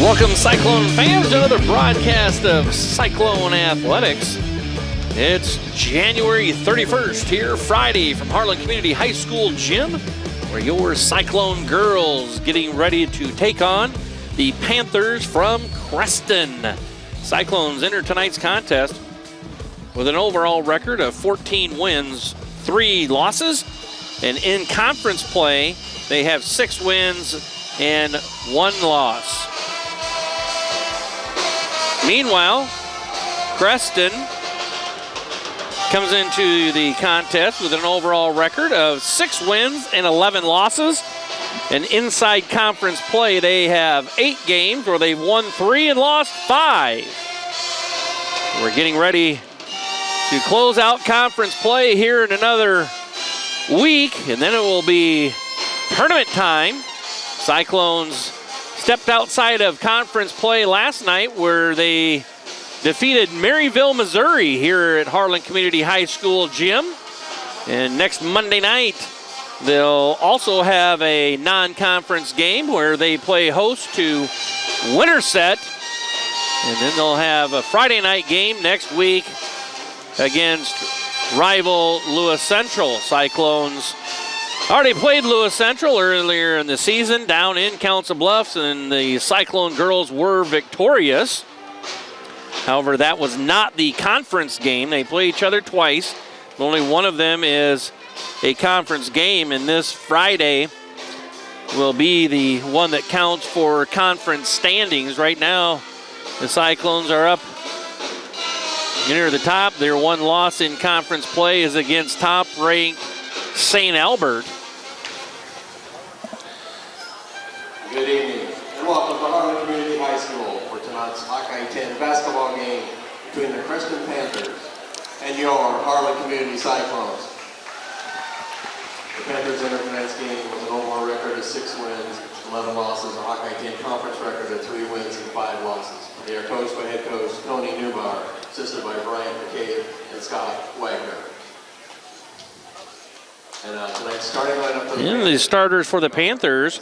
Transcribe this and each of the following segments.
Welcome, Cyclone fans, to another broadcast of Cyclone Athletics. It's January 31st here, Friday, from Harlan Community High School Gym, where your Cyclone girls getting ready to take on the Panthers from Creston. Cyclones enter tonight's contest with an overall record of 14 wins, 3 losses, and in conference play, they have 6 wins and 1 loss. Meanwhile, Creston comes into the contest with an overall record of 6 wins and 11 losses. And inside conference play, they have 8 games where they've won 3 and lost 5. We're getting ready to close out conference play here in another week, and then it will be tournament time. Cyclones stepped outside of conference play last night where they defeated Maryville, Missouri here at Harlan Community High School Gym. And next Monday night, they'll also have a non-conference game where they play host to Winterset. And then they'll have a Friday night game next week against rival Lewis Central. Cyclones already played Lewis Central earlier in the season down in Council Bluffs, and the Cyclone girls were victorious. However, that was not the conference game. They play each other twice. Only one of them is a conference game, and this Friday will be the one that counts for conference standings. Right now, the Cyclones are up near the top. Their 1 loss in conference play is against top-ranked St. Albert. Good evening, and welcome to Harlan Community High School for tonight's Hawkeye 10 basketball game between the Creston Panthers and your Harlan Community Cyclones. The Panthers entered tonight's game with an overall record of 6 wins, 11 losses, a Hawkeye 10 conference record of 3 wins and 5 losses. They are coached by head coach Tony Newbar, assisted by Brian McCabe and Scott Wagner. And tonight's starting lineup for the starters for the Panthers.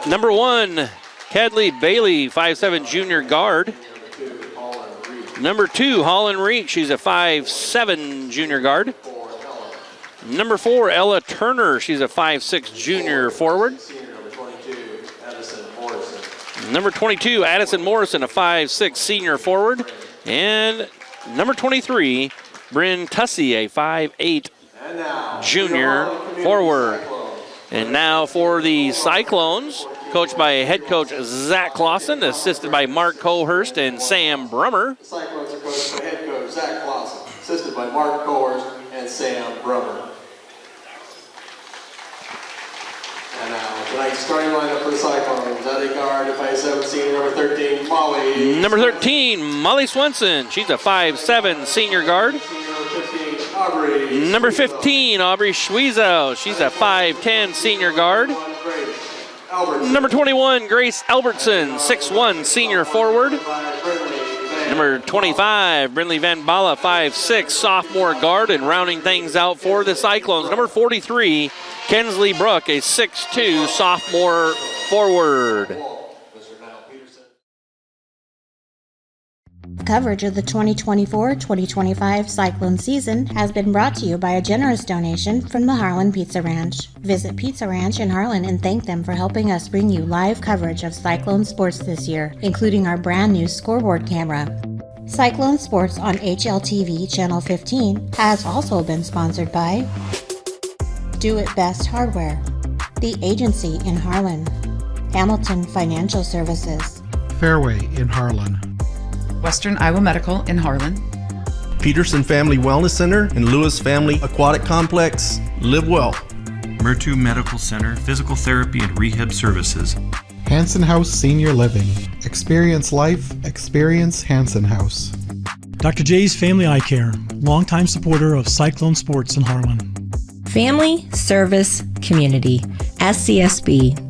Number 1, Cadley Bailey, 5'7" junior guard. Number 2, Harlan Reek. She's a 5'7" junior guard. Number 4, Ella Turner. She's a 5'6" junior forward. Number 22, Addison Morrison, a 5'6" senior forward. And number 23, Bryn Tussey, a 5'8" junior forward. And now for the Cyclones, coached by head coach Zach Clausen, assisted by Mark Cohurst and Sam Brummer. The Cyclones are coached by head coach Zach Clausen, assisted by Mark Cohurst and Sam Brummer. And now tonight's starting lineup for the Cyclones. At a guard, 5'7" senior, number 13, Molly. Number 13, Molly Swenson. She's a 5'7" senior guard. Number 15, Aubrey Schwiezow. She's a 5'10" senior guard. Number 21, Grace Albertson, 6'1" senior forward. Number 25, Brinley Van Bala, 5'6", sophomore guard. And rounding things out for the Cyclones, number 43, Kensley Brook, a 6'2" sophomore forward. Coverage of the 2024-2025 Cyclone season has been brought to you by a generous donation from the Harlan Pizza Ranch. Visit Pizza Ranch in Harlan and thank them for helping us bring you live coverage of Cyclone sports this year, including our brand new scoreboard camera. Cyclone Sports on HLTV Channel 15 has also been sponsored by Do It Best Hardware, The Agency in Harlan, Hamilton Financial Services, Fairway in Harlan, Western Iowa Medical in Harlan, Peterson Family Wellness Center and Lewis Family Aquatic Complex. Live well. Murtu Medical Center, Physical Therapy and Rehab Services. Hanson House Senior Living. Experience life, experience Hanson House. Dr. J's Family Eye Care, longtime supporter of Cyclone Sports in Harlan. Family Service Community, SCSB.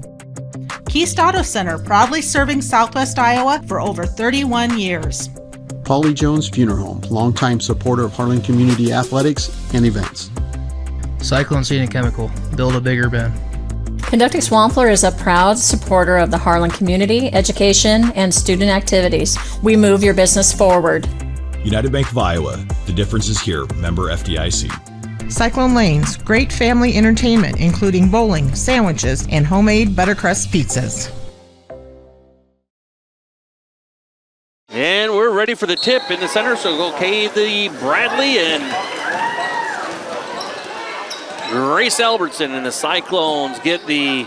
Keast Auto Center, proudly serving Southwest Iowa for over 31 years. Polly Jones Funeral Home, longtime supporter of Harlan Community Athletics and events. Cyclone Seed and Chemical, build a bigger bin. Conducting Swampler is a proud supporter of the Harlan community, education, and student activities. We move your business forward. United Bank of Iowa. The difference is here. Member FDIC. Cyclone Lanes, great family entertainment, including bowling, sandwiches, and homemade buttercrust pizzas. And we're ready for the tip in the center, so go the Bradley and Grace Albertson, and the Cyclones get the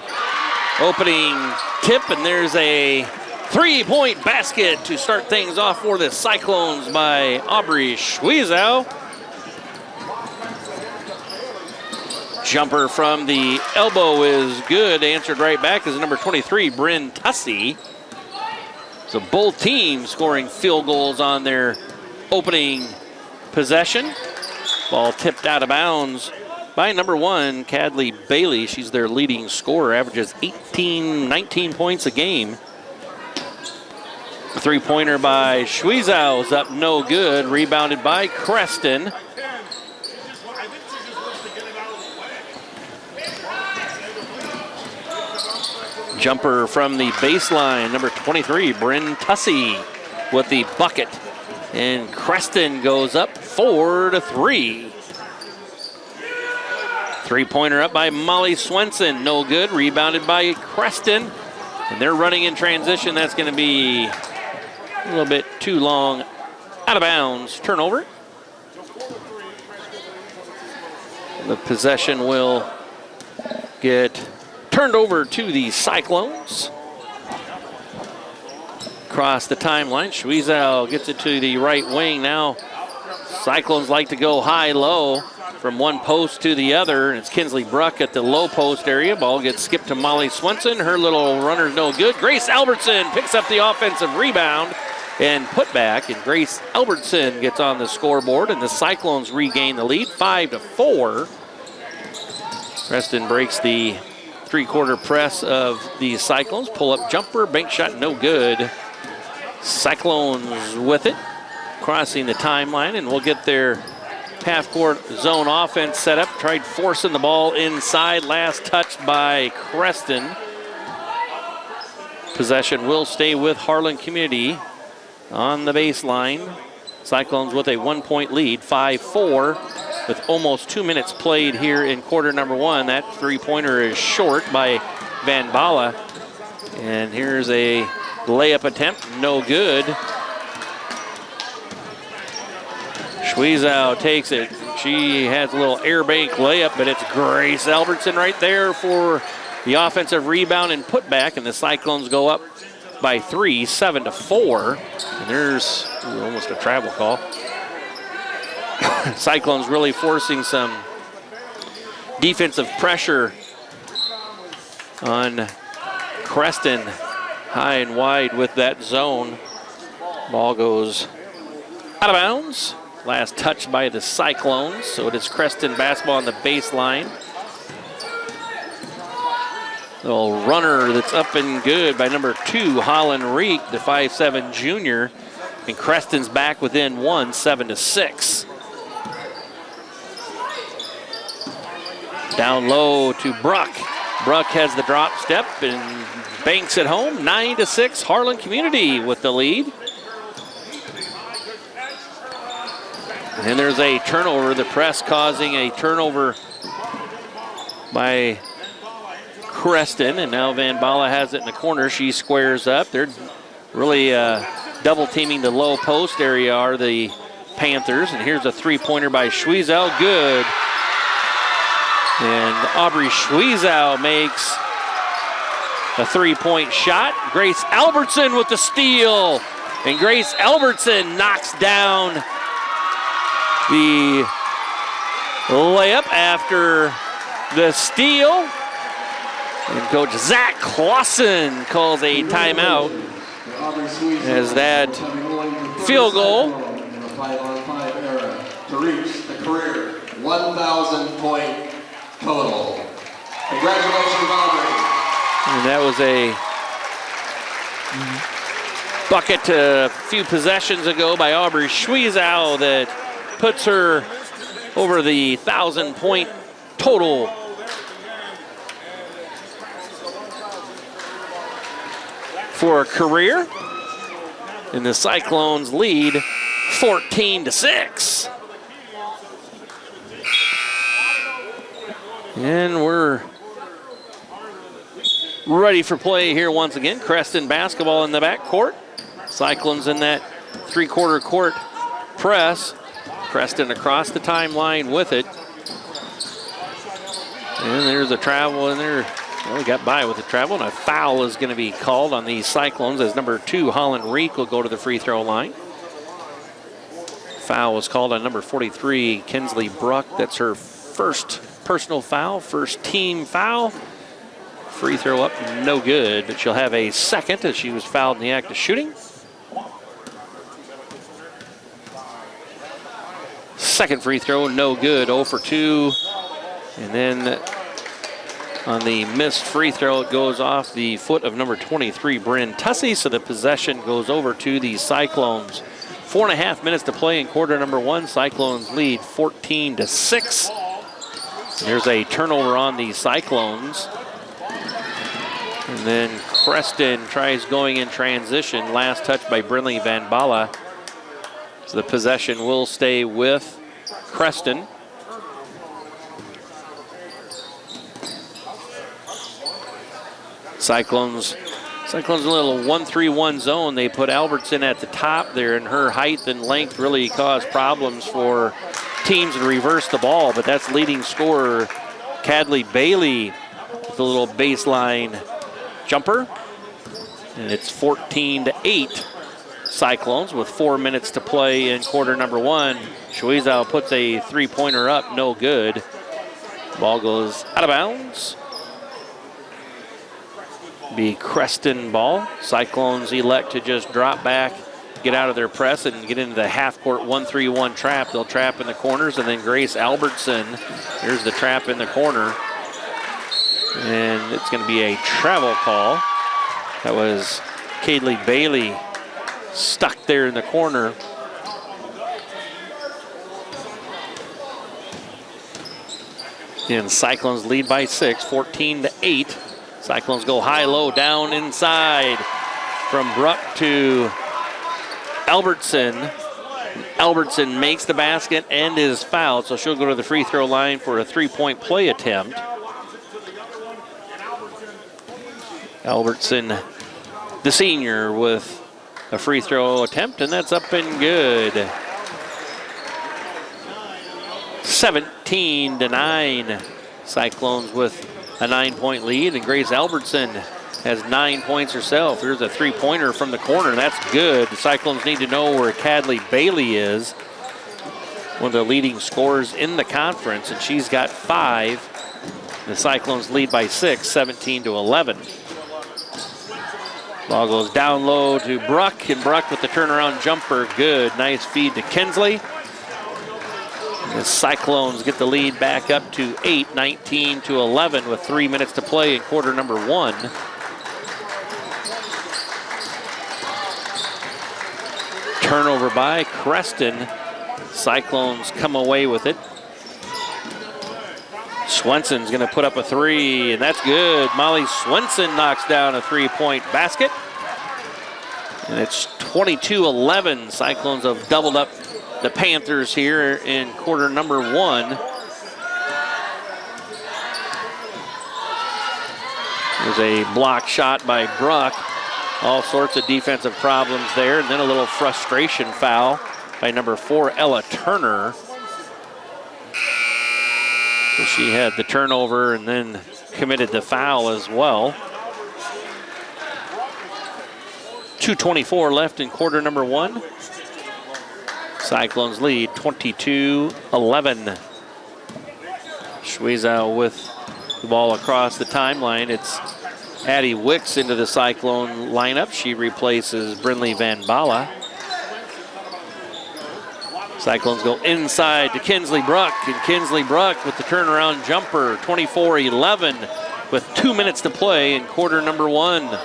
opening tip, and there's a three-point basket to start things off for the Cyclones by Aubrey Schwiezow. Jumper from the elbow is good. Answered right back is number 23, Bryn Tussey. So both teams scoring field goals on their opening possession. Ball tipped out of bounds by number 1, Cadley Bailey. She's their leading scorer, averages 19 points a game. Three-pointer by Schwiezow is up no good. Rebounded by Creston. Jumper from the baseline, number 23, Bryn Tussey with the bucket. And Creston goes up 4-3. Three-pointer up by Molly Swenson, no good. Rebounded by Creston. And they're running in transition. That's going to be a little bit too long. Out of bounds. Turnover. The possession will get turned over to the Cyclones. Across the timeline, Schwiezow gets it to the right wing. Now Cyclones like to go high-low from one post to the other, and it's Kinsley Bruck at the low post area. Ball gets skipped to Molly Swenson. Her little runner's no good. Grace Albertson picks up the offensive rebound and put back, and Grace Albertson gets on the scoreboard, and the Cyclones regain the lead, 5-4. Creston breaks the three-quarter press of the Cyclones. Pull-up jumper, bank shot, no good. Cyclones with it, crossing the timeline, and we'll get their half-court zone offense set up. Tried forcing the ball inside. Last touched by Creston. Possession will stay with Harlan Community on the baseline. Cyclones with a 1-point lead, 5-4, with almost 2 minutes played here in quarter number 1. That three-pointer is short by Van Bala. And here's a layup attempt, no good. Schwiezow takes it. She has a little air bank layup, but it's Grace Albertson right there for the offensive rebound and putback, and the Cyclones go up by 3, 7-4. And there's almost a travel call. Cyclones really forcing some defensive pressure on Creston, high and wide with that zone. Ball goes out of bounds. Last touch by the Cyclones, so it is Creston basketball on the baseline. Little runner that's up and good by number 2, Holland Reek, the 5'7" junior. And Creston's back within 1, 7-6. Down low to Bruck. Bruck has the drop step and banks it home. 9-6, Harlan Community with the lead. And there's a turnover, the press causing a turnover by Creston, and now Van Bala has it in the corner. She squares up. They're really double teaming the low post area are the Panthers, and here's a three-pointer by Schwiezow, good. And Aubrey Schwiezow makes a three-point shot. Grace Albertson with the steal, and Grace Albertson knocks down the layup after the steal. And Coach Zach Clausen calls a timeout as that field goal to reach the career 1,000-point total. Congratulations, Aubrey. And that was a bucket a few possessions ago by Aubrey Schwiezow that puts her over the 1,000-point total for a career. And the Cyclones lead 14-6. And we're ready for play here once again. Creston basketball in the backcourt. Cyclones in that three-quarter court press. Creston across the timeline with it. And there's a travel in there. Well, we got by with the travel, and a foul is going to be called on the Cyclones as number 2, Harlan will go to the free throw line. Foul was called on number 43, Kinsley Bruck. That's her first personal foul, first team foul. Free throw up, no good, but she'll have a second as she was fouled in the act of shooting. Second free throw, no good, 0 for 2. And then on the missed free throw, it goes off the foot of number 23, Bryn Tussey, so the possession goes over to the Cyclones. 4.5 minutes to play in quarter number 1. Cyclones lead 14-6. There's a turnover on the Cyclones. And then Creston tries going in transition. Last touch by Brinley Van Bala. So the possession will stay with Creston. Cyclones a little 1-3-1 zone. They put Albertson at the top there, and her height and length really caused problems for teams to reverse the ball, but that's leading scorer Cadley Bailey with a little baseline jumper. And it's 14-8 Cyclones with 4 minutes to play in quarter number 1. Shuizao puts a three-pointer up, no good. Ball goes out of bounds. Be Creston ball. Cyclones elect to just drop back, get out of their press, and get into the half-court 1-3-1 trap. They'll trap in the corners, and then Grace Albertson. Here's the trap in the corner. And it's going to be a travel call. That was Cadley Bailey stuck there in the corner. And Cyclones lead by 6, 14-8. Cyclones go high-low down inside from Bruck to Albertson. Albertson makes the basket and is fouled, so she'll go to the free throw line for a three-point play attempt. Albertson, the senior, with a free throw attempt, and that's up and good. 17-9. Cyclones with a 9-point lead, and Grace Albertson has 9 points herself. Here's a three-pointer from the corner. That's good. The Cyclones need to know where Cadley Bailey is, one of the leading scorers in the conference, and she's got 5. The Cyclones lead by 6, 17-11. Ball goes down low to Bruck, and Bruck with the turnaround jumper. Good. Nice feed to Kinsley. The Cyclones get the lead back up to 8, 19-11 with 3 minutes to play in quarter number 1. Turnover by Creston. Cyclones come away with it. Swenson's going to put up a 3, and that's good. Molly Swenson knocks down a 3-point basket. And it's 22-11. Cyclones have doubled up the Panthers here in quarter number 1. There's a block shot by Bruck. All sorts of defensive problems there. And then a little frustration foul by number 4, Ella Turner. So she had the turnover and then committed the foul as well. 2:24 left in quarter number 1. Cyclones lead 22-11. Shuizao with the ball across the timeline. It's Addie Wicks into the Cyclone lineup. She replaces Brinley Van Bala. Cyclones go inside to Kinsley Bruck, and Kinsley Bruck with the turnaround jumper, 24-11 with 2 minutes to play in quarter number 1.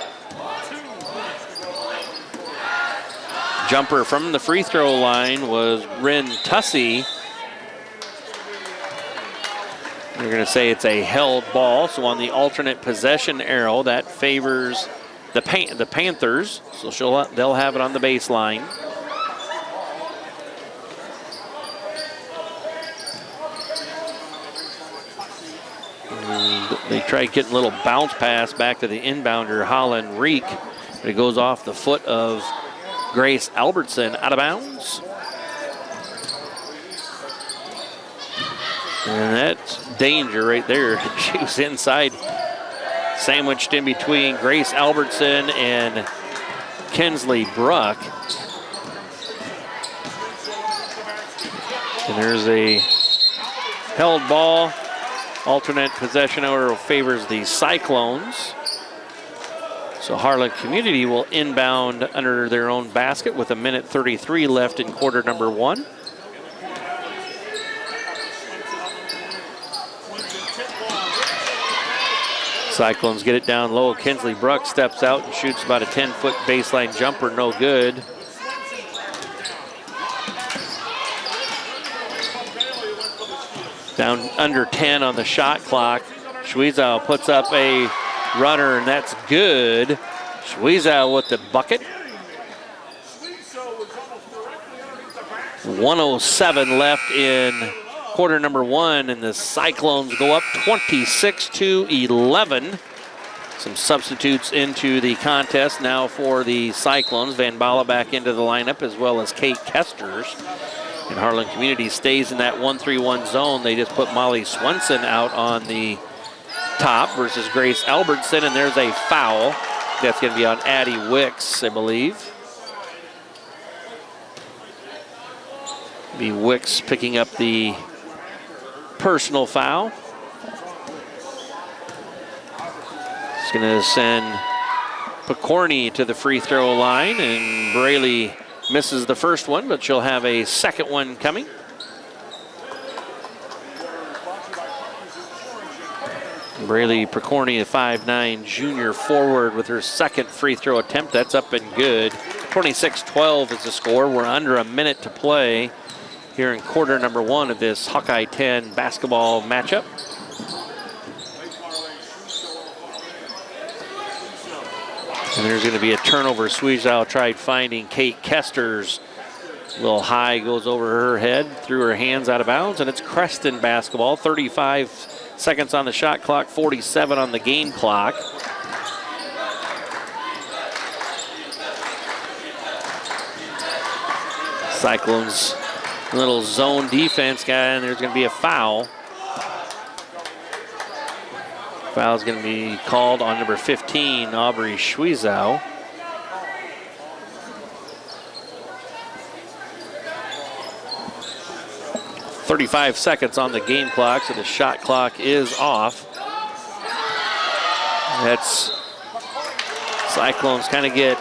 Jumper from the free throw line was Bryn Tussey. They're going to say it's a held ball, so on the alternate possession arrow, that favors the Panthers. So they'll have it on the baseline. They try getting a little bounce pass back to the inbounder, Harlan Reek. But it goes off the foot of Grace Albertson, out of bounds. And that's danger right there. She was inside, sandwiched in between Grace Albertson and Kinsley Bruck. And there's a held ball. Alternate possession order favors the Cyclones. So Harlan Community will inbound under their own basket with 1:33 left in quarter number 1. Cyclones get it down low. Kinsley Bruck steps out and shoots about a 10-foot baseline jumper, no good. Down under 10 on the shot clock. Schwiezow puts up a runner, and that's good. Schwiezow with the bucket. 1:07 left in quarter number 1, and the Cyclones go up 26-11. Some substitutes into the contest now for the Cyclones. Van Bala back into the lineup, as well as Kate Kesters. And Harlan Community stays in that 1-3-1 zone. They just put Molly Swenson out on the top versus Grace Albertson, and there's a foul. That's going to be on Addie Wicks, I believe. Be Wicks picking up the personal foul. It's going to send Picorni to the free throw line, and Braley misses the first one, but she'll have a second one coming. Braley Picorni, a 5'9" junior forward, with her second free throw attempt. That's up and good. 26-12 is the score. We're under a minute to play here in quarter number 1 of this Hawkeye 10 basketball matchup. And there's going to be a turnover. Schwiezow tried finding Kate Kesters. A little high, goes over her head, through her hands, out of bounds, and it's Creston basketball. 35 seconds on the shot clock, 47 on the game clock. Cyclones, little zone defense guy, and there's going to be a foul. Foul's going to be called on number 15, Aubrey Schwiezow. .35 seconds on the game clock, so the shot clock is off. That's Cyclones kind of get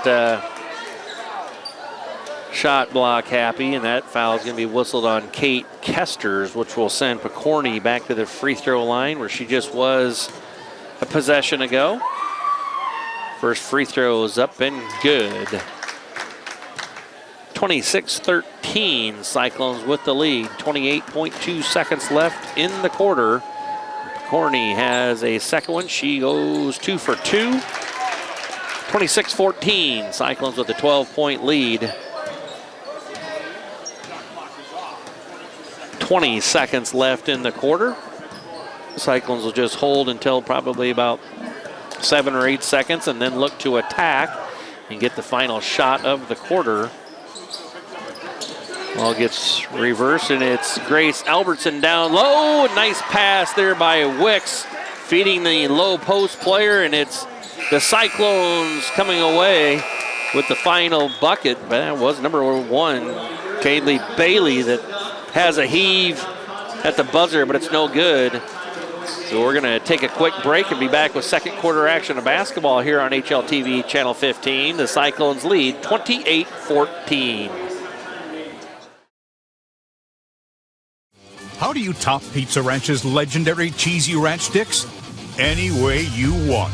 shot block happy, and that foul is going to be whistled on Kate Kesters, which will send Picorni back to the free throw line where she just was a possession ago. First free throw is up and good. 26-13, Cyclones with the lead. 28.2 seconds left in the quarter. Picorni has a second one. She goes 2 for 2. 26-14, Cyclones with a 12-point lead. 20 seconds left in the quarter. Cyclones will just hold until probably about 7 or 8 seconds and then look to attack and get the final shot of the quarter. Ball gets reversed, and it's Grace Albertson down low. Nice pass there by Wicks, feeding the low post player, and it's the Cyclones coming away with the final bucket. But that was number 1, Kaylee Bailey, that has a heave at the buzzer, but it's no good. So we're going to take a quick break and be back with second quarter action of basketball here on HLTV Channel 15. The Cyclones lead 28-14. How do you top Pizza Ranch's legendary cheesy ranch sticks? Any way you want.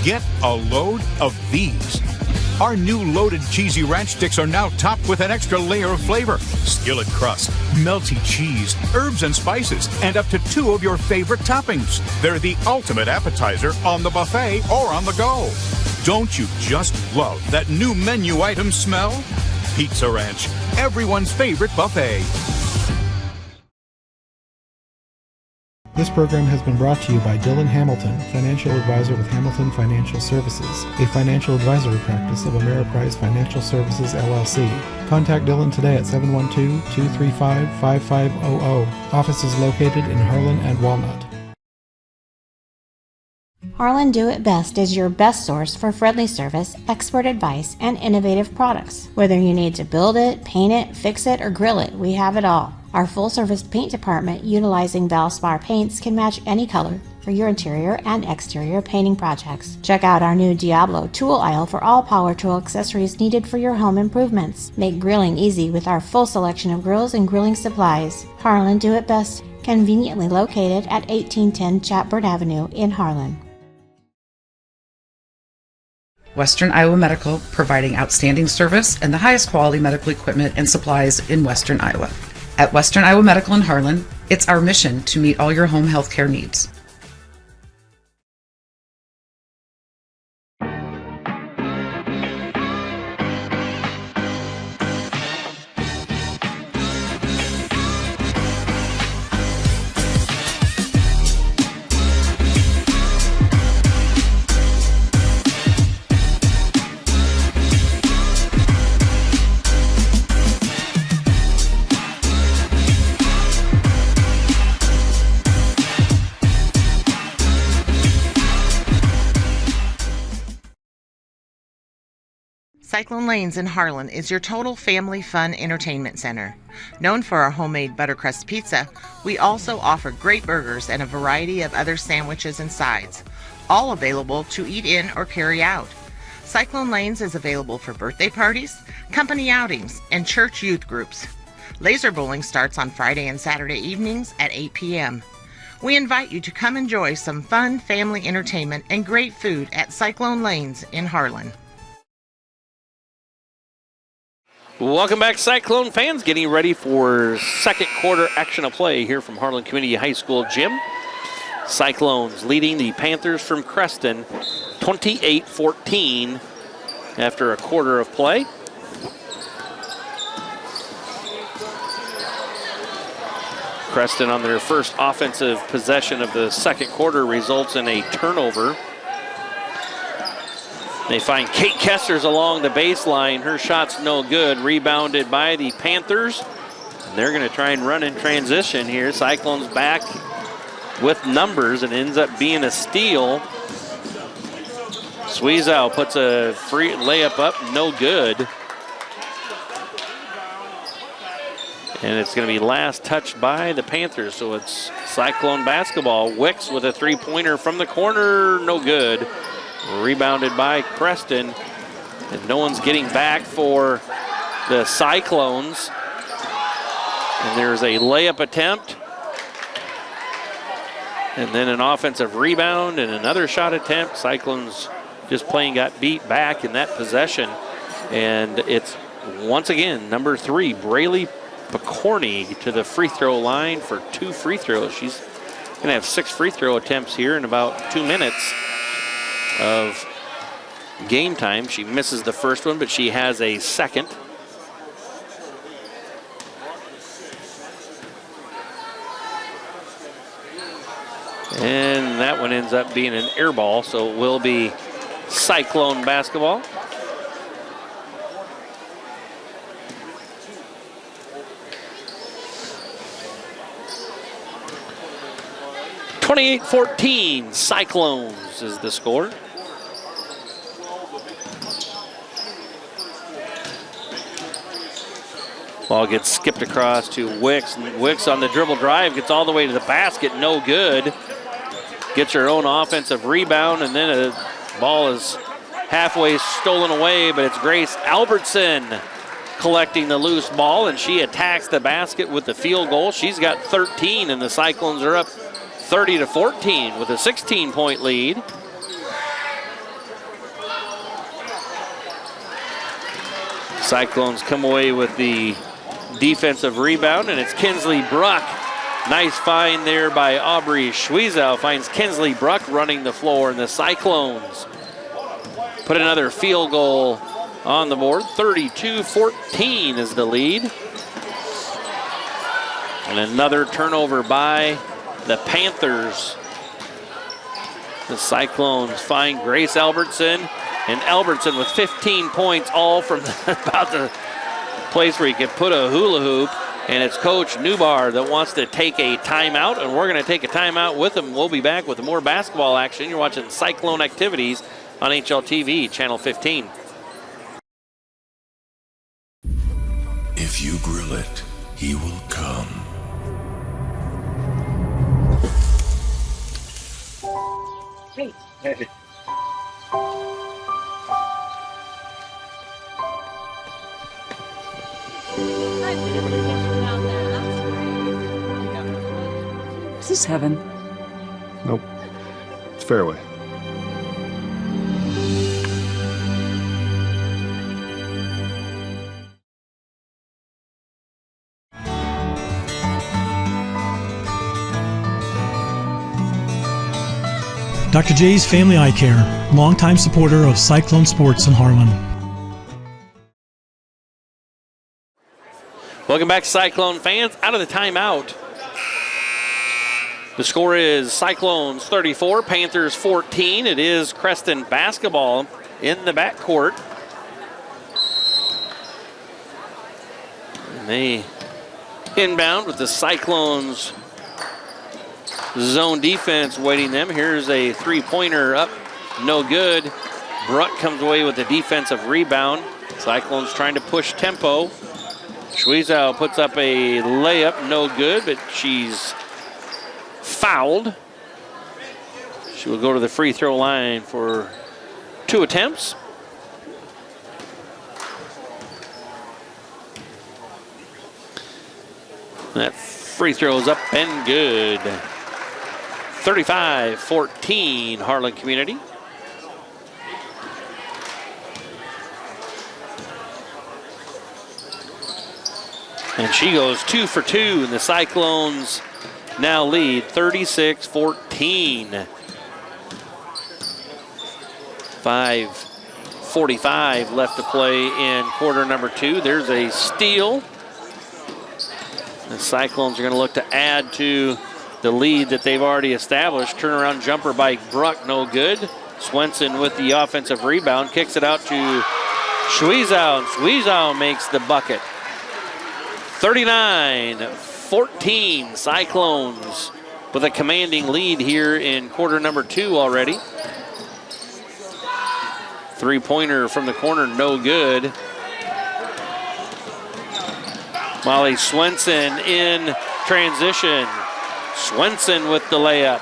Get a load of these. Our new loaded cheesy ranch sticks are now topped with an extra layer of flavor, skillet crust, melty cheese, herbs and spices, and up to 2 of your favorite toppings. They're the ultimate appetizer on the buffet or on the go. Don't you just love that new menu item smell? Pizza Ranch, everyone's favorite buffet. This program has been brought to you by Dylan Hamilton, financial advisor with Hamilton Financial Services, a financial advisory practice of Ameriprise Financial Services, LLC. Contact Dylan today at 712-235-5500. Office is located in Harlan and Walnut. Harlan Do It Best is your best source for friendly service, expert advice, and innovative products. Whether you need to build it, paint it, fix it, or grill it, we have it all. Our full-service paint department, utilizing Valspar paints, can match any color for your interior and exterior painting projects. Check out our new Diablo tool aisle for all power tool accessories needed for your home improvements. Make grilling easy with our full selection of grills and grilling supplies. Harlan Do It Best, conveniently located at 1810 Chatbird Avenue in Harlan. Western Iowa Medical, providing outstanding service and the highest quality medical equipment and supplies in Western Iowa. At Western Iowa Medical in Harlan, it's our mission to meet all your home health care needs. Cyclone Lanes in Harlan is your total family fun entertainment center. Known for our homemade buttercrust pizza, we also offer great burgers and a variety of other sandwiches and sides, all available to eat in or carry out. Cyclone Lanes is available for birthday parties, company outings, and church youth groups. Laser bowling starts on Friday and Saturday evenings at 8 p.m. We invite you to come enjoy some fun family entertainment and great food at Cyclone Lanes in Harlan. Welcome back, Cyclone fans. Getting ready for second quarter action of play here from Harlan Community High School gym. Cyclones leading the Panthers from Creston 28-14 after a quarter of play. Creston on their first offensive possession of the second quarter results in a turnover. They find Kate Kessers along the baseline. Her shot's no good. Rebounded by the Panthers. And they're going to try and run in transition here. Cyclones back with numbers and ends up being a steal. Sweezow puts a free layup up, no good. And it's going to be last touched by the Panthers. So it's Cyclone basketball. Wicks with a three-pointer from the corner, no good. Rebounded by Creston, and no one's getting back for the Cyclones. And there's a layup attempt, and then an offensive rebound and another shot attempt. Cyclones just plain got beat back in that possession. And it's once again number 3, Braylee Picorni, to the free throw line for 2 free throws. She's going to have 6 free throw attempts here in about 2 minutes of game time. She misses the first one, but she has a second. And that one ends up being an air ball, so it will be Cyclone basketball. (28-14) Cyclones is the score. Ball gets skipped across to Wicks. Wicks on the dribble drive, gets all the way to the basket, no good. Gets her own offensive rebound, and then a ball is halfway stolen away, but it's Grace Albertson collecting the loose ball, and she attacks the basket with the field goal. She's got 13, and the Cyclones are up 30-14 with a 16-point lead. Cyclones come away with the defensive rebound, and it's Kinsley Bruck. Nice find there by Aubrey Schwiezow. Finds Kinsley Bruck running the floor, and the Cyclones put another field goal on the board. 32-14 is the lead. And another turnover by the Panthers. The Cyclones find Grace Albertson, and Albertson with 15 points, all from about the place where you can put a hula hoop. And it's Coach Newbar that wants to take a timeout, and we're going to take a timeout with him. We'll be back with more basketball action. You're watching Cyclone Activities on HLTV, Channel 15. If you grill it, he will come. Hey. Is this heaven? Nope. It's fairway. Dr. J's Family Eye Care, longtime supporter of Cyclone Sports in Harlan. Welcome back, Cyclone fans. Out of the timeout. The score is Cyclones 34, Panthers 14. It is Creston basketball in the backcourt. And they inbound with the Cyclones zone defense waiting them. Here's a three-pointer up, no good. Bruck comes away with the defensive rebound. Cyclones trying to push tempo. Schwiezow puts up a layup, no good, but she's fouled. She will go to the free throw line for 2 attempts. That free throw is up and good. 35-14 Harlan Community. And she goes 2 for 2, and the Cyclones now lead 36-14. 5:45 left to play in quarter number 2. There's a steal. The Cyclones are going to look to add to the lead that they've already established. Turnaround jumper by Bruck, no good. Swenson with the offensive rebound, kicks it out to Schwiezow, and Schwiezow makes the bucket. 39-14 Cyclones with a commanding lead here in quarter number 2 already. Three-pointer from the corner, no good. Molly Swenson in transition. Swenson with the layup.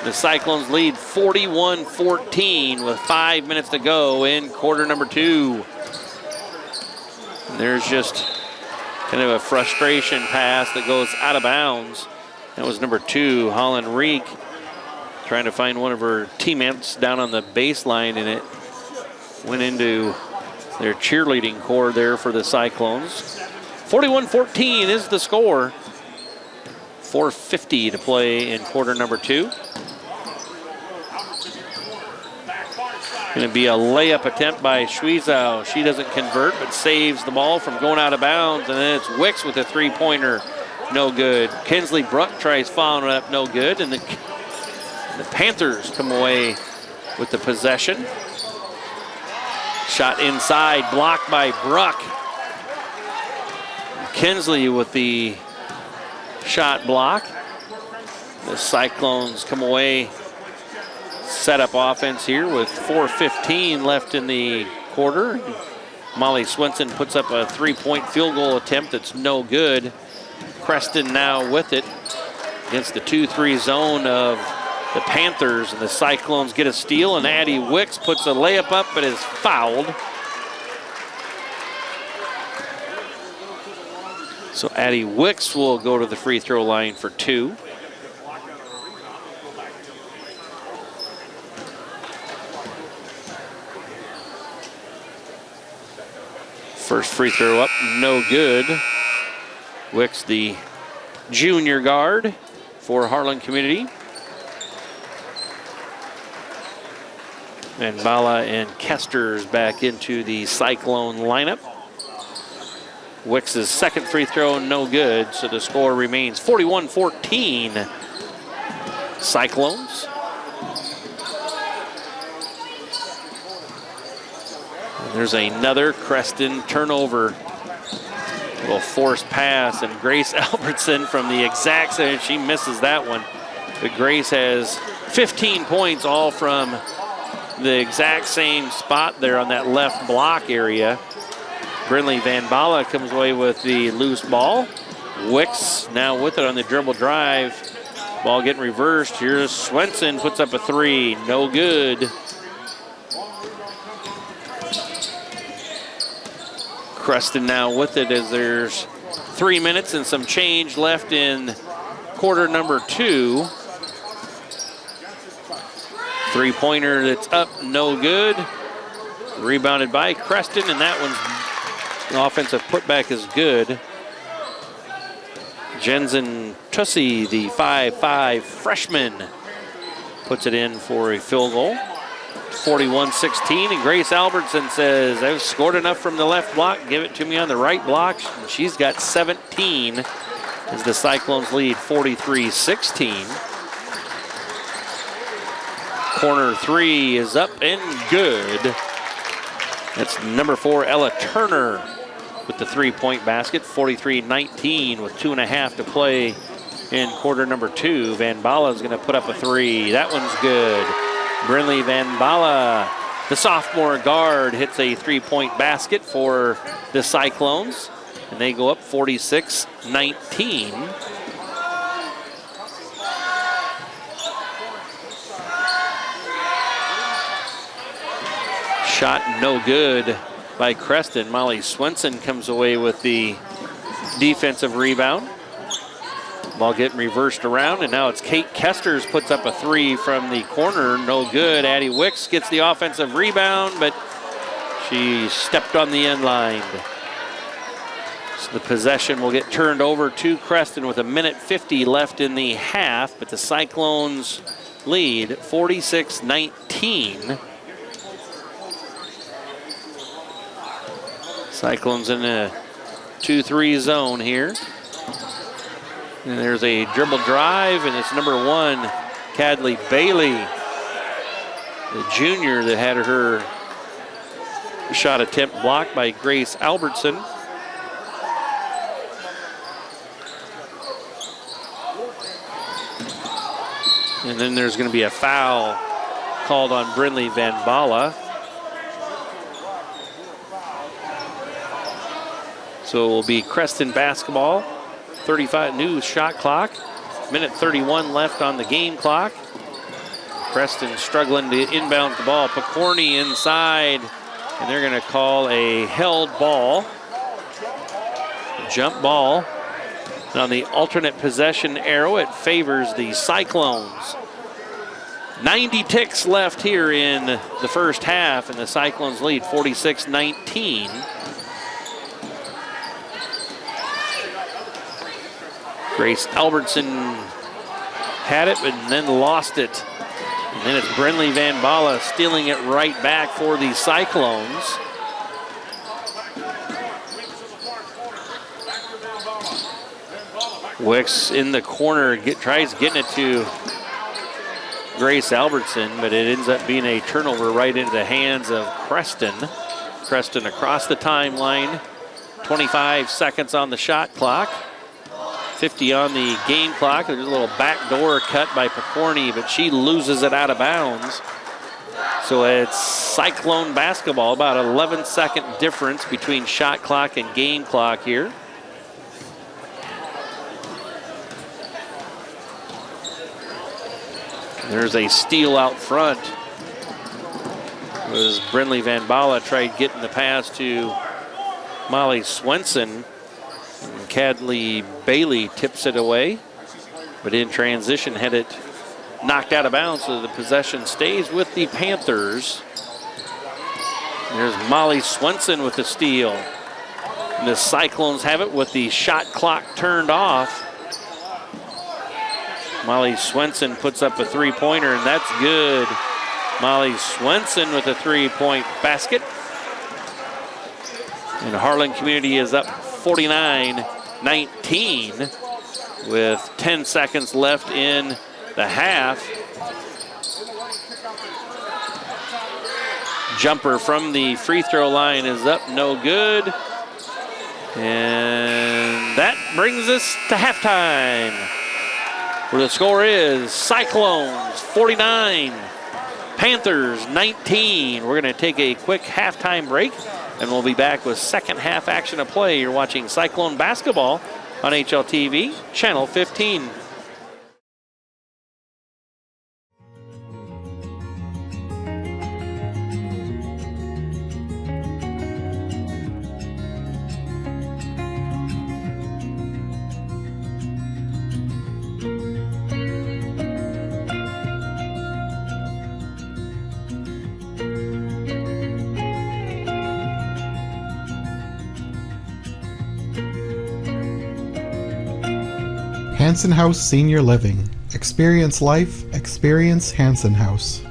The Cyclones lead 41-14 with 5 minutes to go in quarter number 2. And there's just kind of a frustration pass that goes out of bounds. That was number 2, Holland Reek, trying to find one of her teammates down on the baseline, and it went into their cheerleading core there for the Cyclones. 41-14 is the score. 4:50 to play in quarter number 2. Going to be a layup attempt by Schwiezow. She doesn't convert, but saves the ball from going out of bounds. And then it's Wicks with a three-pointer. No good. Kinsley Bruck tries following it up. No good. And the Panthers come away with the possession. Shot inside, blocked by Bruck. Kinsley with the shot block. The Cyclones come away. Set up offense here with 4:15 left in the quarter. Molly Swenson puts up a three-point field goal attempt that's no good. Creston now with it against the 2-3 zone of the Panthers, and the Cyclones get a steal, and Addie Wicks puts a layup up but is fouled. So Addie Wicks will go to the free throw line for 2. First free throw up, no good. Wicks, the junior guard for Harlan Community. And Bala and Kester's back into the Cyclone lineup. Wicks' second free throw, no good, so the score remains 41-14 Cyclones. And there's another Creston turnover. A little forced pass, and Grace Albertson from the exact same, she misses that one. But Grace has 15 points, all from the exact same spot there on that left block area. Brindley Van Bala comes away with the loose ball. Wicks now with it on the dribble drive. Ball getting reversed. Here's Swenson, puts up a three. No good. Creston now with it as there's 3 minutes and some change left in quarter number 2. Three-pointer that's up, no good. Rebounded by Creston, and that one's an offensive putback is good. Jensen Tussey, the 5'5" freshman, puts it in for a field goal. 41-16, and Grace Albertson says, I've scored enough from the left block, give it to me on the right block. And she's got 17 as the Cyclones lead 43-16. Corner three is up and good. That's number 4, Ella Turner, with the three-point basket. 43-19 with 2.5 to play in quarter number 2. Van Bala is going to put up a three. That one's good. Brindley Van Bala, the sophomore guard, hits a three-point basket for the Cyclones, and they go up 46-19. Shot no good by Creston. Molly Swenson comes away with the defensive rebound. Ball getting reversed around, and now it's Kate Kesters puts up a three from the corner. No good. Addie Wicks gets the offensive rebound, but she stepped on the end line. So the possession will get turned over to Creston with 1:50 left in the half, but the Cyclones lead 46-19. Cyclones in a 2-3 zone here. And there's a dribble drive, and it's number 1, Cadley Bailey, the junior that had her shot attempt blocked by Grace Albertson. And then there's going to be a foul called on Brindley Van Bala. So it will be Creston basketball. 35 new shot clock. 1:31 left on the game clock. Creston struggling to inbound the ball. Picorni inside, and they're going to call a held ball. A jump ball. And on the alternate possession arrow, it favors the Cyclones. 90 ticks left here in the first half, and the Cyclones lead 46-19. Grace Albertson had it, but then lost it. And then it's Brindley Van Bala stealing it right back for the Cyclones. Wicks in the corner, tries getting it to Grace Albertson, but it ends up being a turnover right into the hands of Creston. Creston across the timeline. 25 seconds on the shot clock. 50 on the game clock. There's a little backdoor cut by Picorni, but she loses it out of bounds. So it's Cyclone basketball, about 11-second difference between shot clock and game clock here. There's a steal out front. It was Brindley Van Bala tried getting the pass to Molly Swenson. And Cadley Bailey tips it away, but in transition had it knocked out of bounds, so the possession stays with the Panthers. There's Molly Swenson with the steal. And the Cyclones have it with the shot clock turned off. Molly Swenson puts up a three-pointer, and that's good. Molly Swenson with a 3-point basket. And Harlan Community is up 49-19 with 10 seconds left in the half. Jumper from the free throw line is up, no good. And that brings us to halftime, where the score is Cyclones 49, Panthers 19. We're going to take a quick halftime break, and we'll be back with second half action of play. You're watching Cyclone basketball on HLTV, Channel 15. Hanson House Senior Living. Experience life, experience Hanson House.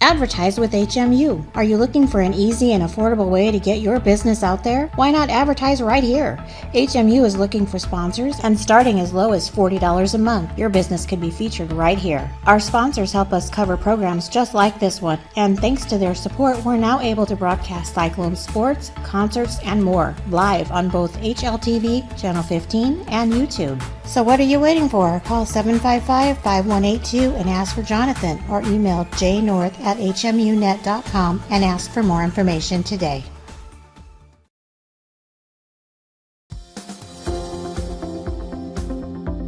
Advertise with HMU. Are you looking for an easy and affordable way to get your business out there? Why not advertise right here? HMU is looking for sponsors, and starting as low as $40 a month, your business could be featured right here. Our sponsors help us cover programs just like this one, and thanks to their support, we're now able to broadcast Cyclone sports, concerts, and more live on both HLTV, Channel 15, and YouTube. So what are you waiting for? Call 755-5182 and ask for Jonathan, or email jnorth@hmunet.com and ask for more information today.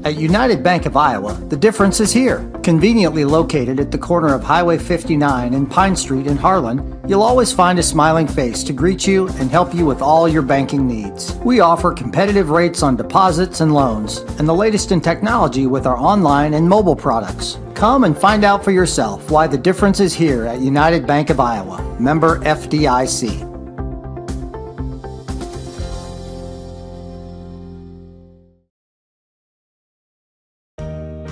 At United Bank of Iowa, the difference is here. Conveniently located at the corner of Highway 59 and Pine Street in Harlan, you'll always find a smiling face to greet you and help you with all your banking needs. We offer competitive rates on deposits and loans, and the latest in technology with our online and mobile products. Come and find out for yourself why the difference is here at United Bank of Iowa. Member FDIC.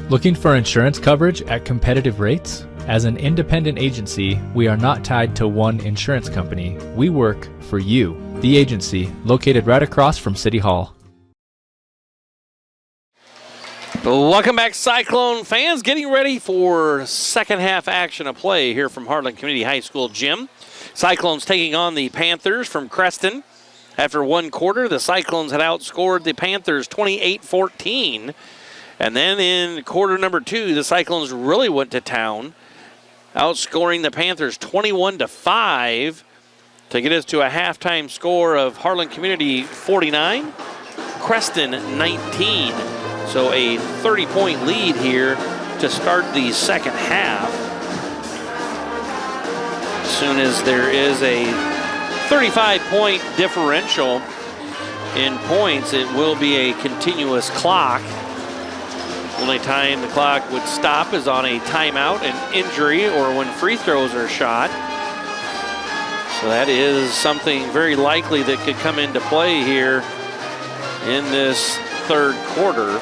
Looking for insurance coverage at competitive rates? As an independent agency, we are not tied to one insurance company. We work for you, the agency, located right across from City Hall. Welcome back, Cyclone fans. Getting ready for second half action of play here from Harlan Community High School gym. Cyclones taking on the Panthers from Creston. After one quarter, the Cyclones had outscored the Panthers 28-14. And then in quarter number two, the Cyclones really went to town, outscoring the Panthers 21-5 to get us to a halftime score of Harlan Community 49, Creston 19. So a 30-point lead here to start the second half. As soon as there is a 35-point differential in points, it will be a continuous clock. Only time the clock would stop is on a timeout, an injury, or when free throws are shot. So that is something very likely that could come into play here in this third quarter.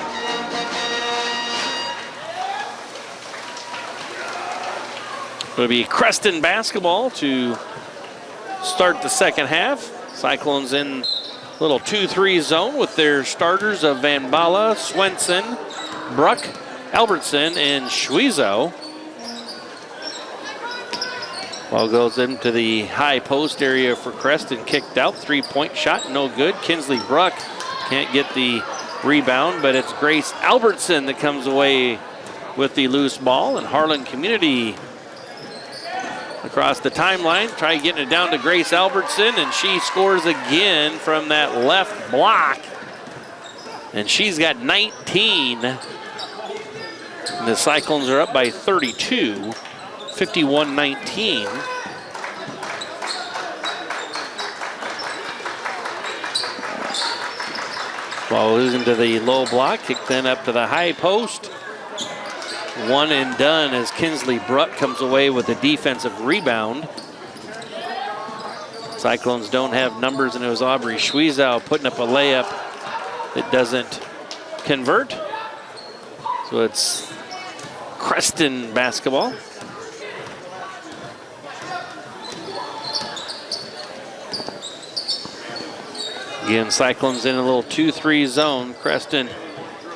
It'll be Creston basketball to start the second half. Cyclones in little 2-3 zone with their starters of Van Bala, Swenson, Bruck, Albertson, and Schwezo. Ball goes into the high post area for Creston. Kicked out, 3-point shot, no good. Kinsley Bruck can't get the rebound, but it's Grace Albertson that comes away with the loose ball. And Harlan Community across the timeline, try getting it down to Grace Albertson, and she scores again from that left block. And she's got 19. And the Cyclones are up by 32, 51-19. Ball losing to the low block, kick then up to the high post. One and done as Kinsley Bruck comes away with a defensive rebound. Cyclones don't have numbers, and it was Aubrey Schwiezow putting up a layup that doesn't convert. So it's Creston basketball. Again, Cyclones in a little 2-3 zone. Creston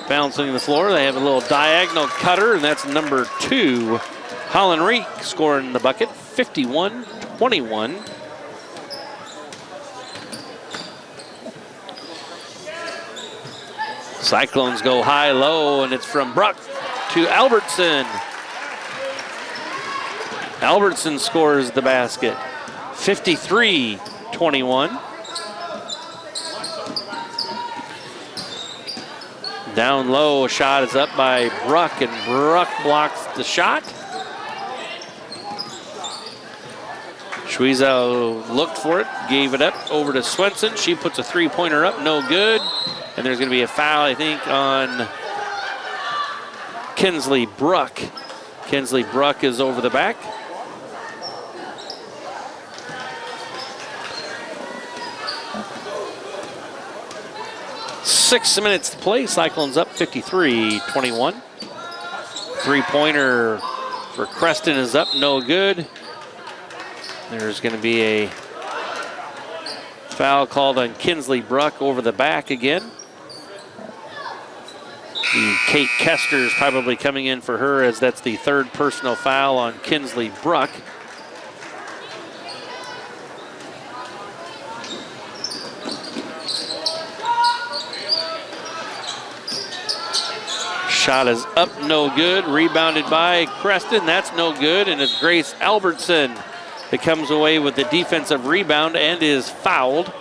bouncing the floor. They have a little diagonal cutter, and that's number 2. Harlan Reek scoring the bucket, 51-21. Cyclones go high-low, and it's from Bruck to Albertson. Albertson scores the basket, 53-21. Down low, a shot is up by Bruck, and Bruck blocks the shot. Schwiezow looked for it, gave it up over to Swenson. She puts a three-pointer up, no good. And there's going to be a foul, I think, on Kinsley Bruck. Kinsley Bruck is over the back. Six minutes to play. Cyclones up 53-21. Three-pointer for Creston is up, no good. There's going to be a foul called on Kinsley Bruck over the back again. Kate Kester is probably coming in for her, as that's the third personal foul on Kinsley Bruck. Shot is up, no good. Rebounded by Creston, that's no good. And it's Grace Albertson that comes away with the defensive rebound and is fouled.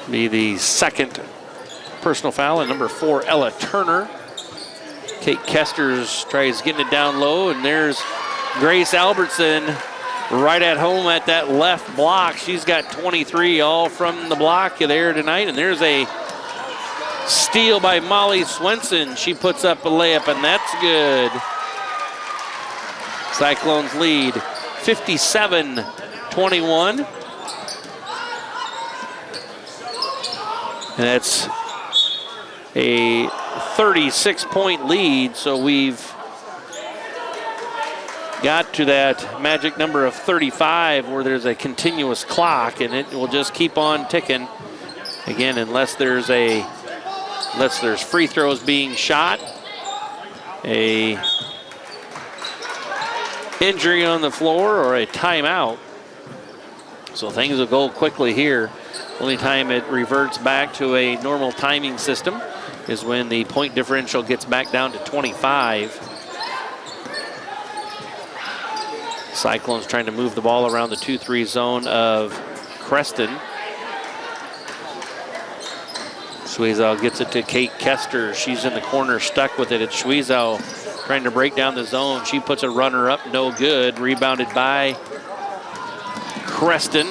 Be the second personal foul, and number 4, Ella Turner. Kate Kesters tries getting it down low, and there's Grace Albertson right at home at that left block. She's got 23 all from the block there tonight, and there's a steal by Molly Swenson. She puts up a layup, and that's good. Cyclones lead 57-21. And that's a 36-point lead, so we've got to that magic number of 35 where there's a continuous clock, and it will just keep on ticking. Again, unless there's free throws being shot, a injury on the floor, or a timeout. So things will go quickly here. Only time it reverts back to a normal timing system is when the point differential gets back down to 25. Cyclones trying to move the ball around the 2-3 zone of Creston. Schwiezow gets it to Kate Kester. She's in the corner, stuck with it. It's Schwiezow trying to break down the zone. She puts a runner up, no good. Rebounded by Creston.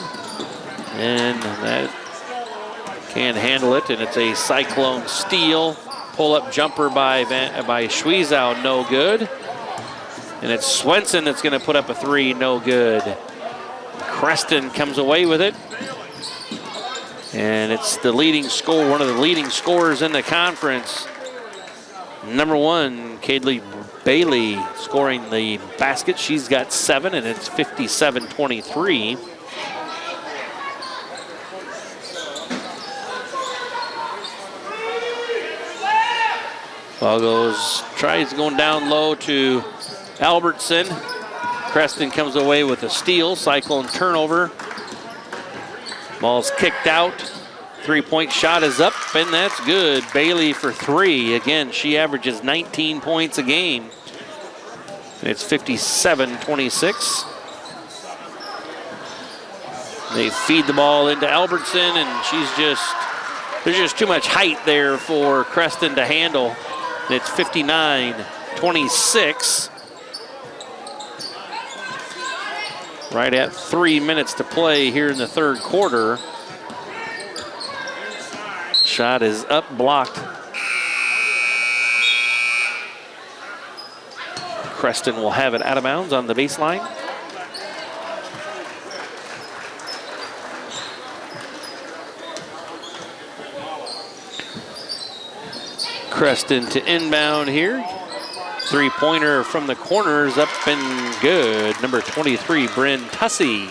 And that can't handle it, and it's a Cyclone steal. Pull-up jumper by Schwiezow, no good. And it's Swenson that's going to put up a three, no good. Creston comes away with it. And it's the leading scorer, one of the leading scorers in the conference. Number 1, Kaylee Bailey scoring the basket. She's got 7, and it's 57-23. Ball tries going down low to Albertson. Creston comes away with a steal. Cyclone turnover. Ball's kicked out. Three-point shot is up, and that's good. Bailey for 3. Again, she averages 19 points a game. And it's 57-26. They feed the ball into Albertson, and there's just too much height there for Creston to handle. And it's 59-26. Right at 3 minutes to play here in the third quarter. Shot is up, blocked. Creston will have it out of bounds on the baseline. Creston to inbound here. Three-pointer from the corners, up and good. Number 23, Bryn Tussey,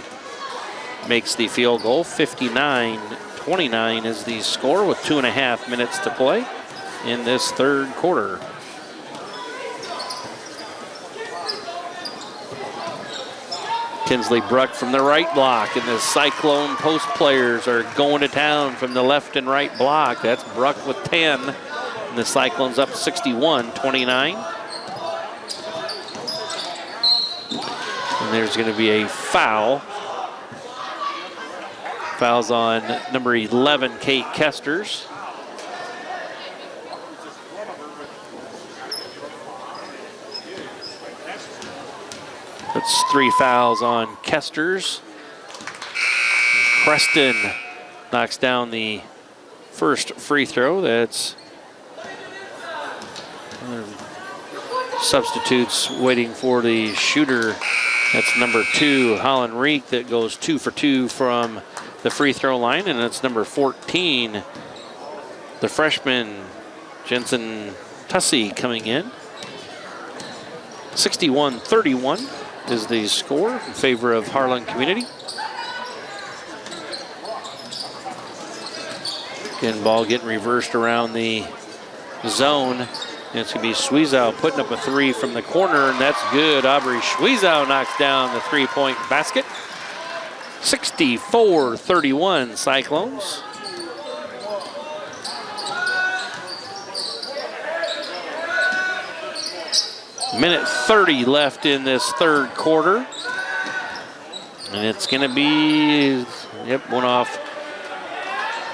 makes the field goal. 59-29 is the score with 2.5 minutes to play in this third quarter. Kinsley Bruck from the right block, and the Cyclone post players are going to town from the left and right block. That's Bruck with 10, and the Cyclones up 61-29. And there's going to be a foul. Foul's on number 11, Kate Kesters. That's 3 fouls on Kesters. Creston knocks down the first free throw. That's substitutes waiting for the shooter. That's number 2, Harlan Reek, that goes 2 for 2 from the free throw line. And that's number 14, the freshman, Jensen Tussey, coming in. 61-31 is the score in favor of Harlan Community. Again, ball getting reversed around the zone. And it's going to be Schwiezow putting up a 3 from the corner, and that's good. Aubrey Schwiezow knocks down the three-point basket. 64-31 Cyclones. Minute 30 left in this third quarter. And it's going to be, one off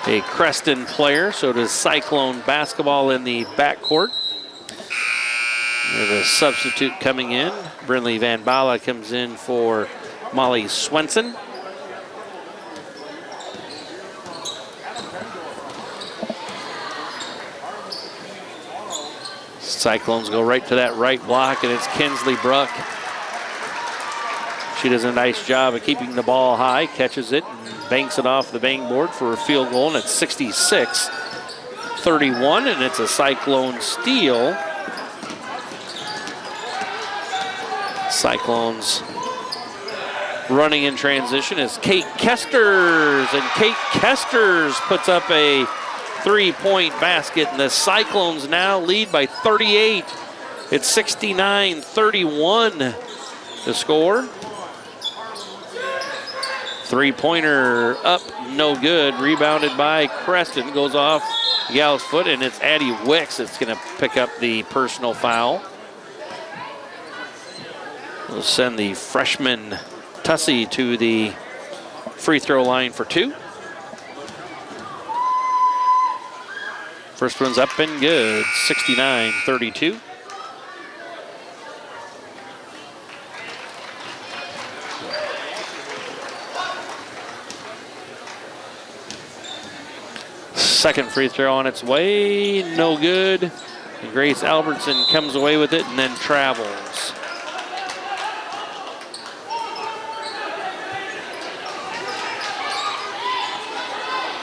a Creston player. So does Cyclone basketball in the backcourt. There's a substitute coming in. Brinley Van Bala comes in for Molly Swenson. Cyclones go right to that right block, and it's Kinsley Bruck. She does a nice job of keeping the ball high, catches it, and banks it off the bangboard for a field goal, and it's 66-31, and it's a Cyclone steal. Cyclones running in transition is Kate Kesters, and Kate Kesters puts up a three-point basket, and the Cyclones now lead by 38. It's 69-31 to score. Three-pointer up, no good. Rebounded by Creston, goes off the gal's foot, and it's Addie Wicks that's going to pick up the personal foul. We'll send the freshman Tussey to the free throw line for 2. First one's up and good, 69-32. Second free throw on its way, no good. And Grace Albertson comes away with it and then travels.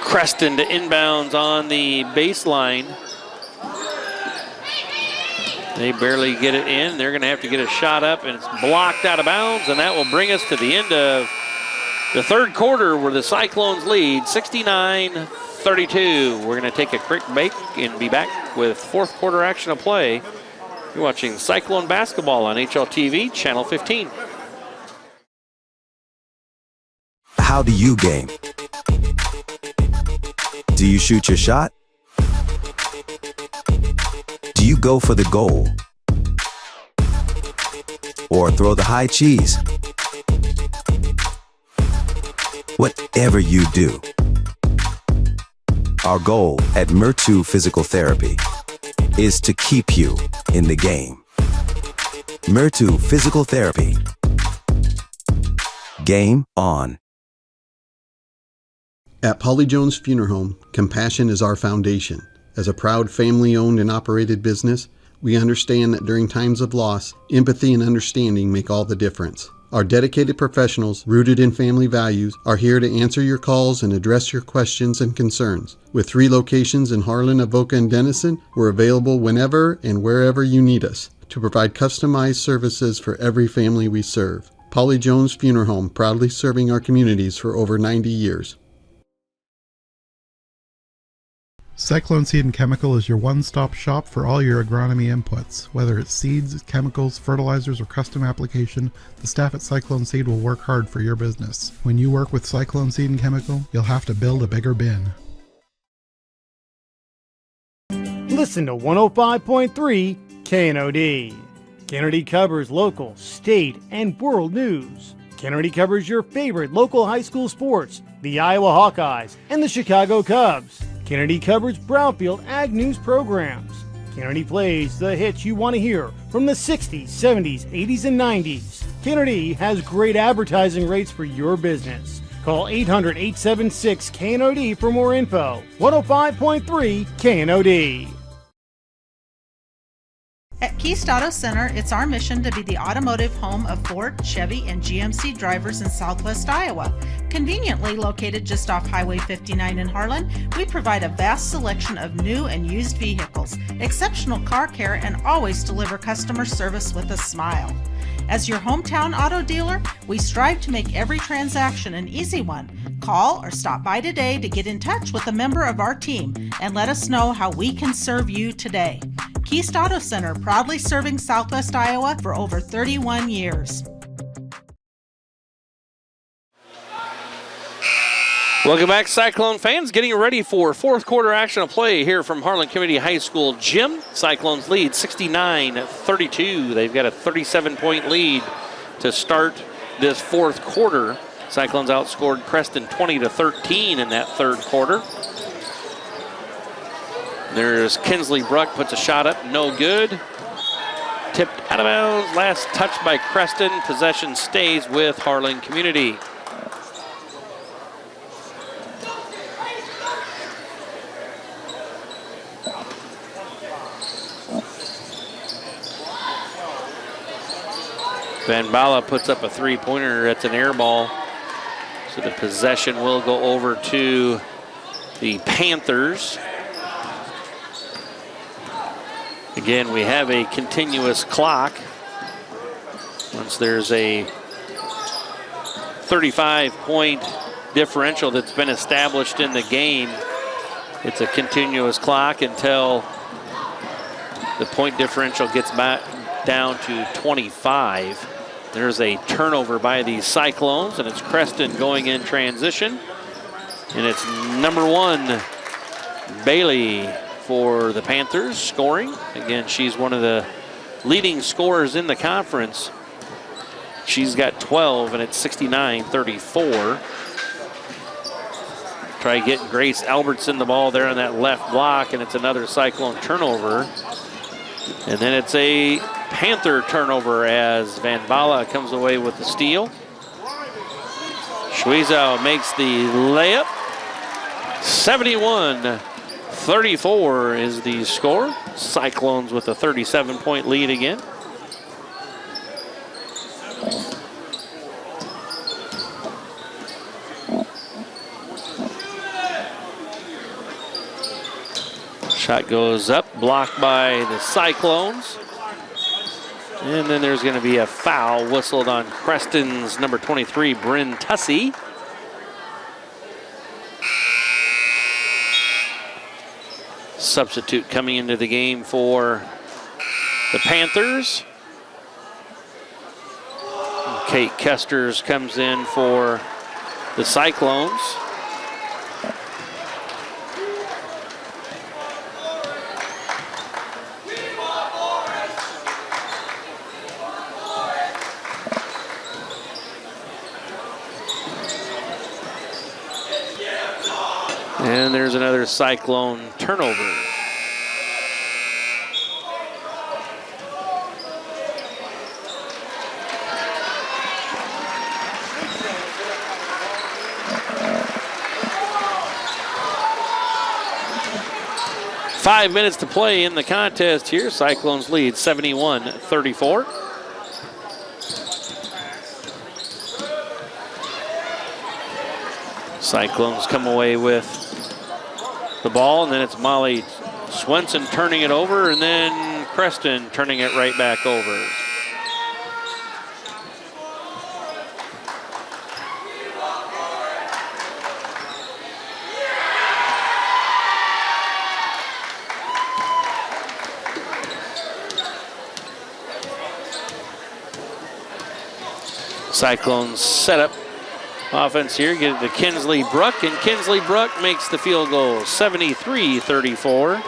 Creston to inbounds on the baseline. They barely get it in. They're going to have to get a shot up, and it's blocked out of bounds, and that will bring us to the end of the third quarter where the Cyclones lead 69-32. We're going to take a quick break and be back with fourth quarter action of play. You're watching Cyclone basketball on HLTV, Channel 15. How do you game? Do you shoot your shot? Do you go for the goal? Or throw the high cheese? whatever you do. Our goal at Murtu Physical Therapy is to keep you in the game. Murtu Physical Therapy. Game on. At Polly Jones Funeral Home, compassion is our foundation. As a proud family-owned and operated business, we understand that during times of loss, empathy and understanding make all the difference. Our dedicated professionals, rooted in family values, are here to answer your calls and address your questions and concerns. With 3 locations in Harlan, Avoca, and Denison, we're available whenever and wherever you need us to provide customized services for every family we serve. Polly Jones Funeral Home, proudly serving our communities for over 90 years. Cyclone Seed and Chemical is your one-stop shop for all your agronomy inputs. Whether it's seeds, chemicals, fertilizers, or custom application, the staff at Cyclone Seed will work hard for your business. When you work with Cyclone Seed and Chemical, you'll have to build a bigger bin. Listen to 105.3 KNOD. KNOD covers local, state, and world news. KNOD covers your favorite local high school sports, the Iowa Hawkeyes and the Chicago Cubs. KNOD covers Brownfield Ag News programs. KNOD plays the hits you want to hear from the 60s, 70s, 80s, and 90s. KNOD has great advertising rates for your business. Call 800-876-KNOD for more info. 105.3 KNOD. At Keist Auto Center, it's our mission to be the automotive home of Ford, Chevy, and GMC drivers in Southwest Iowa. Conveniently located just off Highway 59 in Harlan, we provide a vast selection of new and used vehicles, exceptional car care, and always deliver customer service with a smile. As your hometown auto dealer, we strive to make every transaction an easy one. Call or stop by today to get in touch with a member of our team and let us know how we can serve you today. Keist Auto Center, proudly serving Southwest Iowa for over 31 years. Welcome back, Cyclone fans. Getting ready for fourth quarter action of play here from Harlan Community High School gym. Cyclones lead 69-32. They've got a 37-point lead to start this fourth quarter. Cyclones outscored Creston 20-13 in that third quarter. There's Kinsley Bruck, puts a shot up, no good. Tipped out of bounds, last touch by Creston. Possession stays with Harlan Community. Van Bala puts up a three-pointer. That's an air ball. So the possession will go over to the Panthers. Again, we have a continuous clock. Once there's a 35-point differential that's been established in the game, it's a continuous clock until the point differential gets back down to 25. There's a turnover by the Cyclones, and it's Creston going in transition. And it's number 1, Bailey, for the Panthers scoring. Again, she's one of the leading scorers in the conference. She's got 12, and it's 69-34. Try getting Grace Albertson the ball there on that left block, and it's another Cyclone turnover. And then it's a Panther turnover as Van Bala comes away with the steal. Schweizau makes the layup. 71-34 is the score. Cyclones with a 37-point lead again. Shot goes up, blocked by the Cyclones. And then there's going to be a foul whistled on Creston's number 23, Bryn Tussey. Substitute coming into the game for the Panthers. Kate Kesters comes in for the Cyclones. And there's another Cyclone turnover. Five minutes to play in the contest here. Cyclones lead 71-34. Cyclones come away with the ball, and then it's Molly Swenson turning it over, and then Creston turning it right back over. Cyclones set up offense here, get it to Kinsley Brook, and Kinsley Brook makes the field goal, 73-34.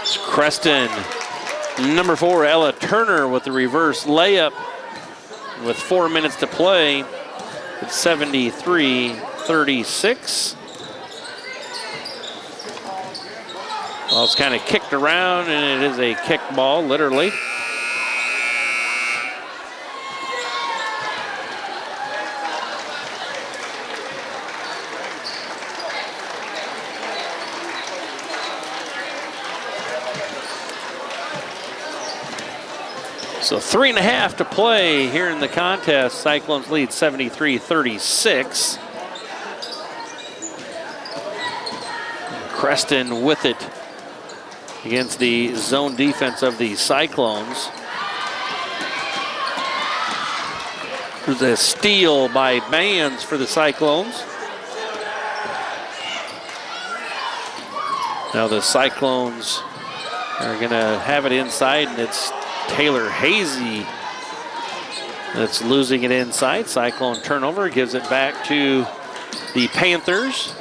It's Creston, number 4, Ella Turner with the reverse layup with 4 minutes to play. It's 73-36. Well, it's kind of kicked around, and it is a kick ball, literally. So 3.5 to play here in the contest. Cyclones lead 73-36. Creston with it against the zone defense of the Cyclones. There's a steal by Bands for the Cyclones. Now the Cyclones are gonna have it inside, and it's Taylor Hazy that's losing it inside. Cyclone turnover, gives it back to the Panthers.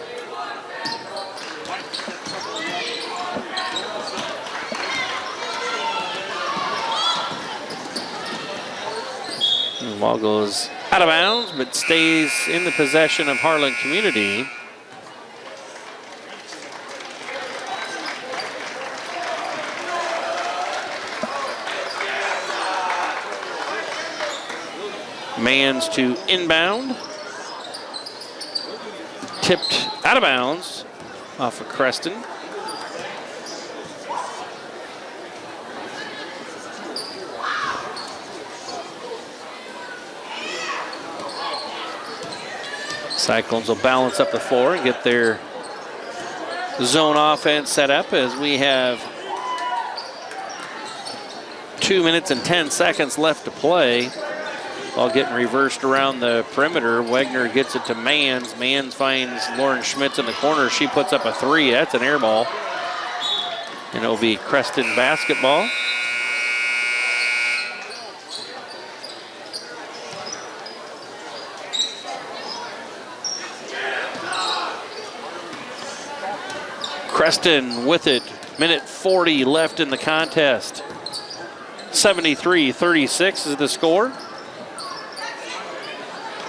The ball goes out of bounds, but stays in the possession of Harlan Community. Mans to inbound. Tipped out of bounds off of Creston. Cyclones will balance up the floor and get their zone offense set up as we have 2 minutes and 10 seconds left to play. Ball getting reversed around the perimeter. Wegner gets it to Mans. Mans finds Lauren Schmitz in the corner. She puts up a three. That's an air ball. And it'll be Creston basketball. Creston with it. Minute 40 left in the contest. 73-36 is the score.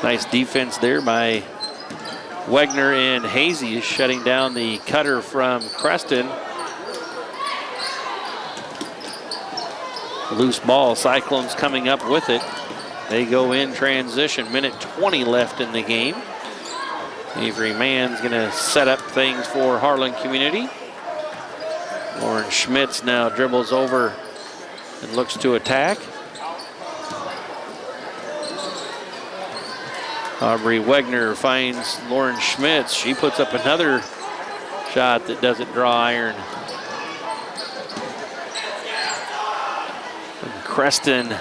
Nice defense there by Wegner and Hazy, shutting down the cutter from Creston. Loose ball, Cyclones coming up with it. They go in transition, minute 20 left in the game. Avery Mann's gonna set up things for Harlan Community. Lauren Schmitz now dribbles over and looks to attack. Aubrey Wegner finds Lauren Schmitz. She puts up another shot that doesn't draw iron. And Creston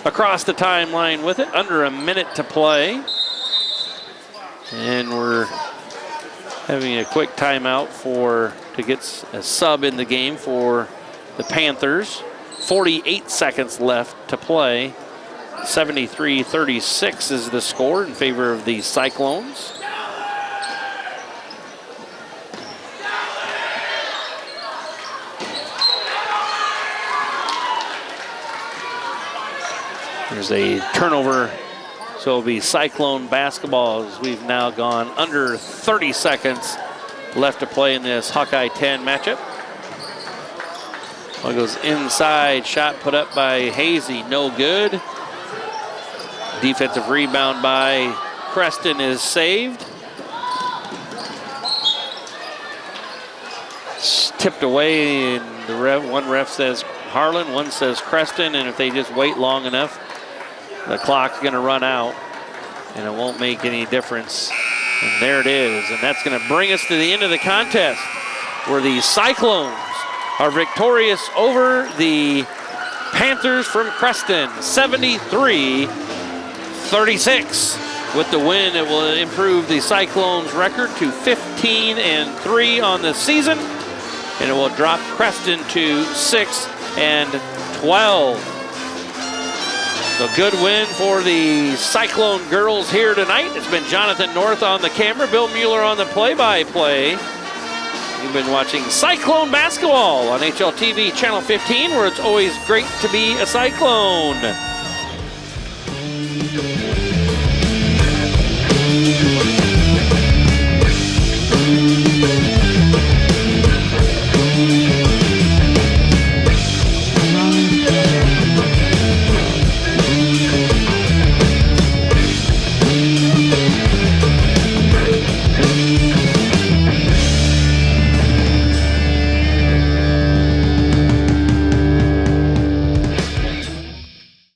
across the timeline with it, under a minute to play. And we're having a quick timeout to get a sub in the game for the Panthers. 48 seconds left to play. 73-36 is the score in favor of the Cyclones. There's a turnover, so it'll be Cyclone basketball as we've now gone under 30 seconds left to play in this Hawkeye 10 matchup. Ball goes inside, shot put up by Hazy, no good. Defensive rebound by Creston is saved. It's tipped away, and one ref says Harlan, one says Creston, and if they just wait long enough, the clock's going to run out, and it won't make any difference. And there it is, and that's going to bring us to the end of the contest, where the Cyclones are victorious over the Panthers from Creston, 73-36. With the win, it will improve the Cyclones' record to 15-3 on the season, and it will drop Creston to 6-12. So good win for the Cyclone girls here tonight. It's been Jonathan North on the camera, Bill Mueller on the play-by-play. You've been watching Cyclone basketball on HLTV Channel 15, where it's always great to be a Cyclone.